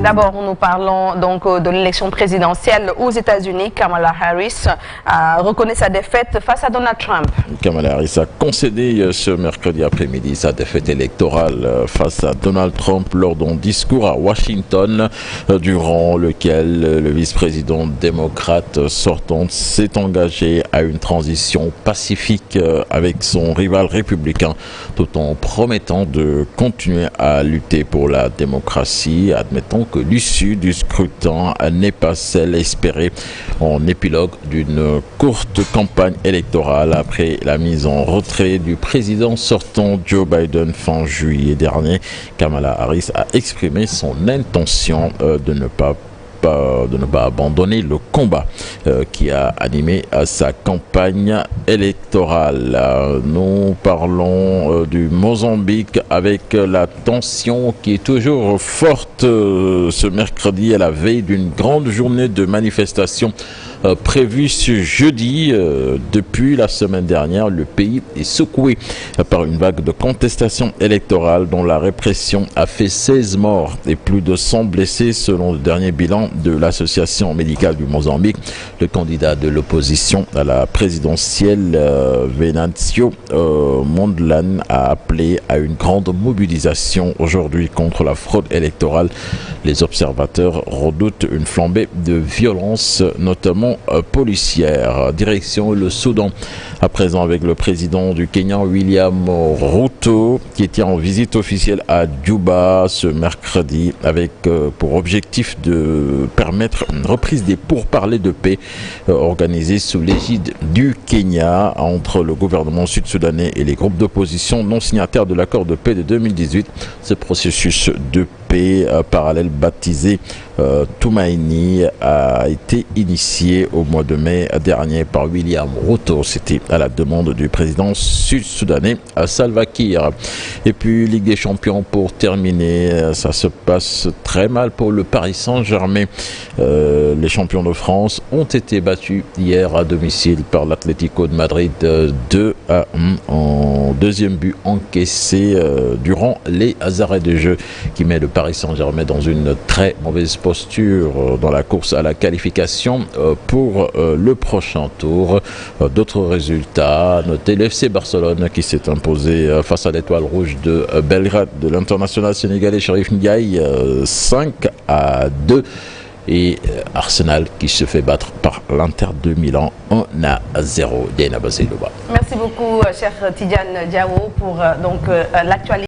D'abord, nous parlons donc de l'élection présidentielle aux États-Unis. Kamala Harris reconnaît sa défaite face à Donald Trump. Kamala Harris a concédé ce mercredi après-midi sa défaite électorale face à Donald Trump lors d'un discours à Washington, durant lequel le vice-président démocrate sortant s'est engagé à une transition pacifique avec son rival républicain, tout en promettant de continuer à lutter pour la démocratie, admettant que l'issue du scrutin n'est pas celle espérée, en épilogue d'une courte campagne électorale après la mise en retrait du président sortant Joe Biden fin juillet dernier. Kamala Harris a exprimé son intention de ne pas abandonner le combat qui a animé sa campagne électorale. Nous parlons du Mozambique avec la tension qui est toujours forte ce mercredi à la veille d'une grande journée de manifestation prévue ce jeudi. Depuis la semaine dernière, le pays est secoué par une vague de contestation électorale dont la répression a fait 16 morts et plus de 100 blessés selon le dernier bilan de l'association médicale du Mozambique. Le candidat de l'opposition à la présidentielle, Venancio Mondlane, a appelé à une grande mobilisation aujourd'hui contre la fraude électorale. Les observateurs redoutent une flambée de violence, notamment policière. Direction le Soudan, à présent avec le président du Kenya, William Ruto, qui était en visite officielle à Djouba ce mercredi avec pour objectif de permettre une reprise des pourparlers de paix organisés sous l'égide du Kenya entre le gouvernement sud-soudanais et les groupes d'opposition non signataires de l'accord de paix de 2018. Ce processus de paix parallèle baptisé Tumaini a été initié au mois de mai dernier par William Ruto. C'était à la demande du président sud-soudanais Salva Kiir. Et puis Ligue des Champions pour terminer, ça se passe très mal pour le Paris Saint-Germain. Les champions de France ont été battus hier à domicile par l'Atlético de Madrid 2-1 en deuxième but encaissé durant les arrêts de jeu, qui met le Paris Saint-Germain dans une très mauvaise posture dans la course à la qualification pour le prochain tour. D'autres résultats, notez l'FC Barcelone qui s'est imposé face à l'Étoile Rouge de Belgrade de l'international sénégalais Chérif Ndiaye 5-2. Et Arsenal qui se fait battre par l'Inter de Milan 1-0. Merci beaucoup, cher Tidiane Diawo, pour l'actualité.